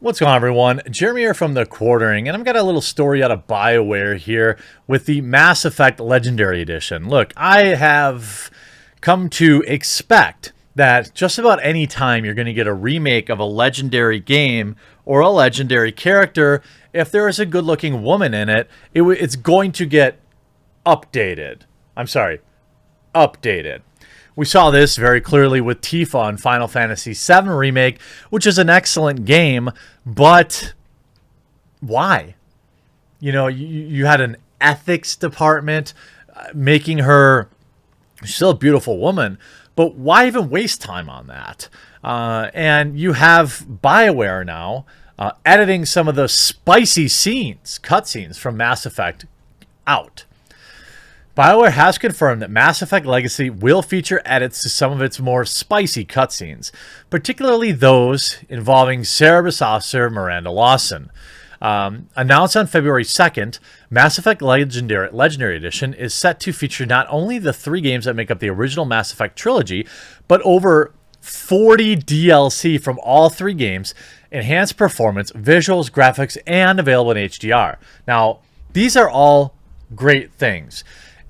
What's going on, everyone? Jeremy here from The Quartering, and I've got a little story out of Bioware here with the Mass Effect Legendary Edition. Look, I have come to expect that just about any time you're going to get a remake of a legendary game or a legendary character, if there is a good-looking woman in it, it's going to get updated. Updated. We saw this very clearly with Tifa in Final Fantasy VII Remake, which is an excellent game, but why? You know, you had an ethics department making her still a beautiful woman, but why even waste time on that? And you have Bioware now editing some of the spicy cutscenes from Mass Effect out. Bioware has confirmed that Mass Effect Legacy will feature edits to some of its more spicy cutscenes, particularly those involving Cerebus officer Miranda Lawson. Announced on February 2nd, Mass Effect Legendary Edition is set to feature not only the 3 games that make up the original Mass Effect trilogy, but over 40 DLC from all 3 games, enhanced performance, visuals, graphics, and available in HDR. Now, these are all great things.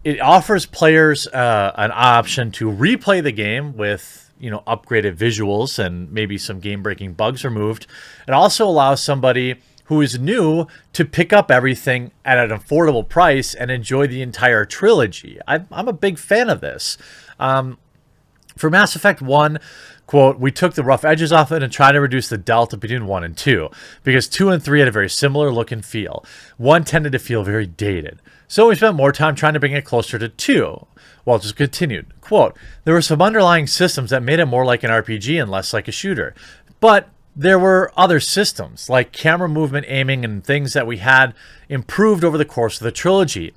It offers players an option to replay the game with, upgraded visuals and maybe some game-breaking bugs removed. It also allows somebody who is new to pick up everything at an affordable price and enjoy the entire trilogy. I'm a big fan of this. For Mass Effect 1, quote, we took the rough edges off it and tried to reduce the delta between 1 and 2, because 2 and 3 had a very similar look and feel. 1 tended to feel very dated. So we spent more time trying to bring it closer to 2. Walters continued, quote, there were some underlying systems that made it more like an RPG and less like a shooter. But there were other systems, like camera movement, aiming, and things that we had improved over the course of the trilogy.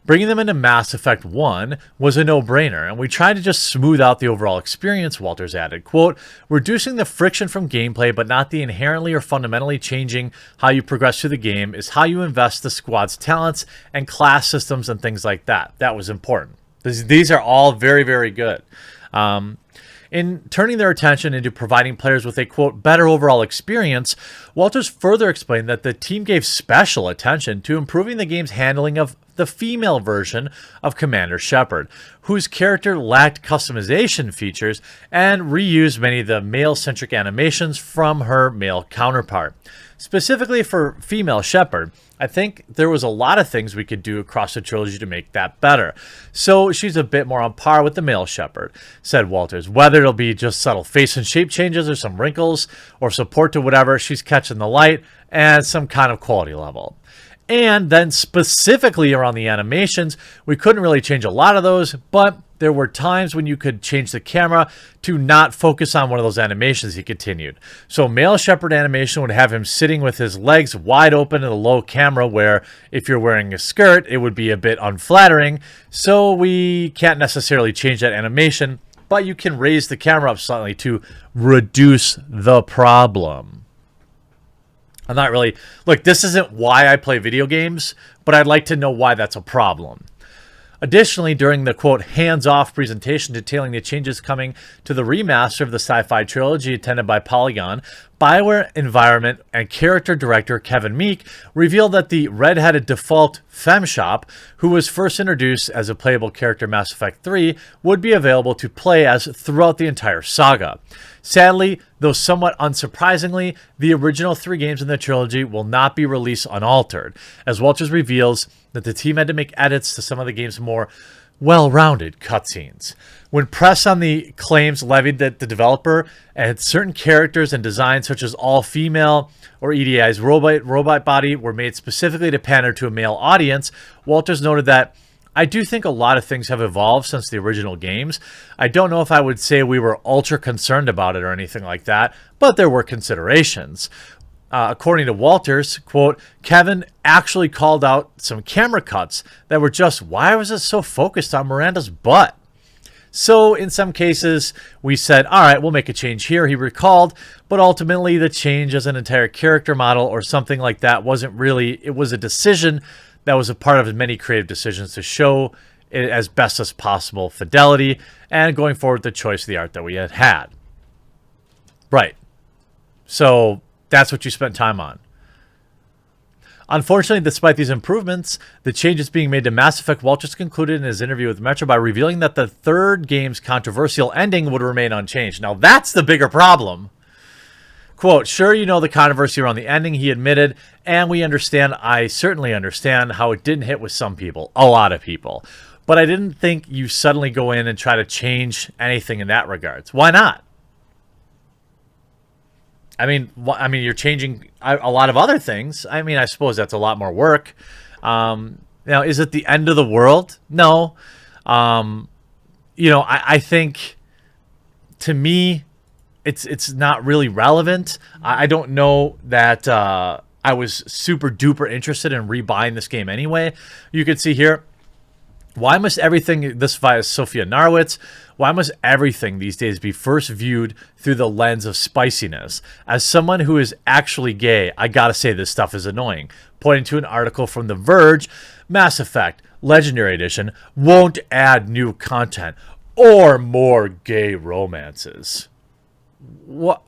Bringing them into Mass Effect 1 was a no-brainer, and we tried to just smooth out the overall experience, Walters added. Quote, reducing the friction from gameplay, but not the inherently or fundamentally changing how you progress through the game, is how you invest the squad's talents and class systems and things like that. That was important. These are all very, very good. In turning their attention into providing players with a, quote, better overall experience, Walters further explained that the team gave special attention to improving the game's handling of the female version of Commander Shepard, whose character lacked customization features and reused many of the male-centric animations from her male counterpart. Specifically for female Shepard, I think there was a lot of things we could do across the trilogy to make that better. So she's a bit more on par with the male Shepard, said Walters. Whether it'll be just subtle face and shape changes or some wrinkles or support to whatever, she's catching the light and some kind of quality level. And then specifically around the animations, we couldn't really change a lot of those, but there were times when you could change the camera to not focus on one of those animations, he continued. So male Shepard animation would have him sitting with his legs wide open in a low camera, where if you're wearing a skirt, it would be a bit unflattering. So we can't necessarily change that animation, but you can raise the camera up slightly to reduce the problem. I'm not really... Look, this isn't why I play video games, but I'd like to know why that's a problem. Additionally, during the, quote, hands-off presentation detailing the changes coming to the remaster of the sci-fi trilogy attended by Polygon, Bioware environment and character director Kevin Meek revealed that the red-headed default FemShop, who was first introduced as a playable character in Mass Effect 3, would be available to play as throughout the entire saga. Sadly, though somewhat unsurprisingly, the original 3 games in the trilogy will not be released unaltered, as Walters reveals that the team had to make edits to some of the game's more well-rounded cutscenes. When pressed on the claims levied that the developer and certain characters and designs such as all-female or EDI's robot body were made specifically to pander to a male audience, Walters noted that, I do think a lot of things have evolved since the original games. I don't know if I would say we were ultra concerned about it or anything like that, but there were considerations. According to Walters, quote, Kevin actually called out some camera cuts that were just, why was it so focused on Miranda's butt? So in some cases, we said, all right, we'll make a change here, he recalled, but ultimately the change as an entire character model or something like that wasn't really, it was a decision that was a part of many creative decisions to show it as best as possible fidelity and going forward the choice of the art that we had had. Right. So That's what you spent time on. Unfortunately, despite these improvements, the changes being made to Mass Effect, Walters concluded in his interview with Metro by revealing that the third game's controversial ending would remain unchanged. Now, that's the bigger problem. Quote, sure, you know the controversy around the ending, he admitted, and we understand, I certainly understand how it didn't hit with some people, a lot of people. But I didn't think you suddenly go in and try to change anything in that regards. Why not? I mean, you're changing a lot of other things. I mean, I suppose that's a lot more work. Now, is it the end of the world? No. I think, to me, it's not really relevant. I don't know that I was super duper interested in rebuying this game anyway. You can see here, why must everything, this via Sophia Narwitz, why must everything these days be first viewed through the lens of spiciness? As someone who is actually gay, I gotta say this stuff is annoying. Pointing to an article from The Verge, Mass Effect Legendary Edition won't add new content or more gay romances. What?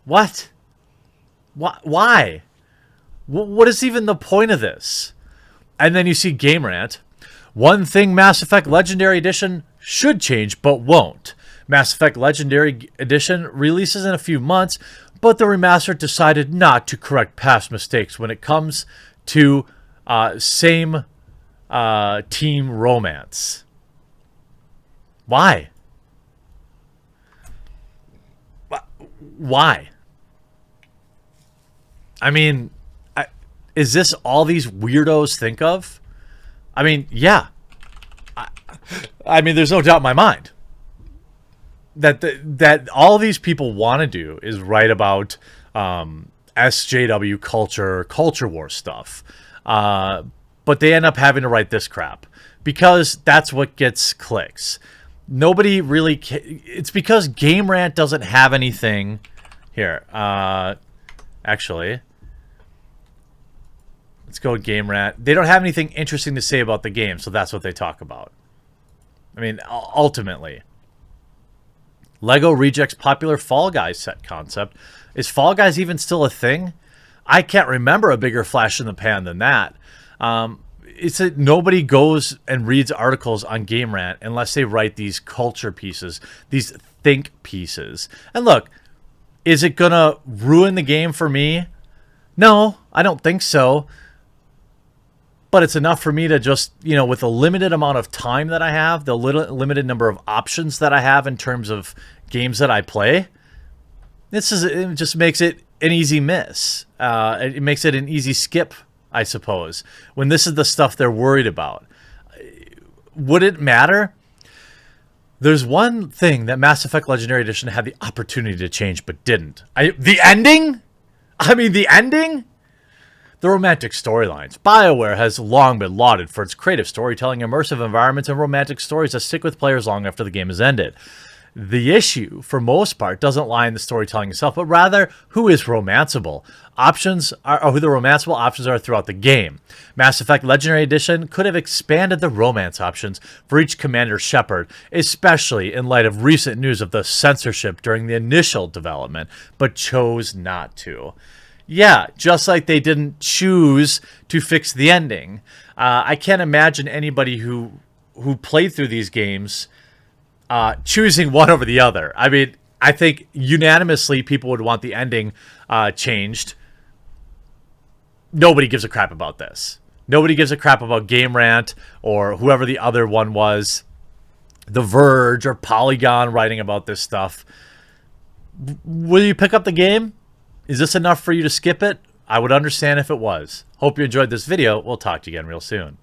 Why? What is even the point of this? And then you see Game Rant. One thing Mass Effect Legendary Edition should change, but won't. Mass Effect Legendary Edition releases in a few months, but the remaster decided not to correct past mistakes when it comes to same team romance. Why? Why? I mean, is this all these weirdos think of? I mean, yeah. I mean, there's no doubt in my mind that that all these people want to do is write about SJW culture war stuff, but they end up having to write this crap because that's what gets clicks. Nobody really. It's because Game Rant doesn't have anything here. Actually. Let's go with Game Rant. They don't have anything interesting to say about the game, so that's what they talk about. I mean, ultimately. LEGO rejects popular Fall Guys set concept. Is Fall Guys even still a thing? I can't remember a bigger flash in the pan than that. It's that nobody goes and reads articles on Game Rant unless they write these culture pieces, these think pieces. And look, is it going to ruin the game for me? No, I don't think so. But it's enough for me to just, with the limited amount of time that I have, the limited number of options that I have in terms of games that I play, it just makes it an easy miss. It makes it an easy skip, I suppose, when this is the stuff they're worried about. Would it matter? There's one thing that Mass Effect Legendary Edition had the opportunity to change but didn't. The ending? I mean, the ending? The romantic storylines. Bioware has long been lauded for its creative storytelling, immersive environments, and romantic stories that stick with players long after the game is ended. The issue, for most part, doesn't lie in the storytelling itself, but rather who is romanceable. Who the romanceable options are throughout the game. Mass Effect Legendary Edition could have expanded the romance options for each Commander Shepard, especially in light of recent news of the censorship during the initial development, but chose not to. Yeah, just like they didn't choose to fix the ending. I can't imagine anybody who played through these games choosing one over the other. I mean, I think unanimously people would want the ending changed. Nobody gives a crap about this. Nobody gives a crap about Game Rant or whoever the other one was, The Verge or Polygon writing about this stuff. Will you pick up the game? Is this enough for you to skip it? I would understand if it was. Hope you enjoyed this video. We'll talk to you again real soon.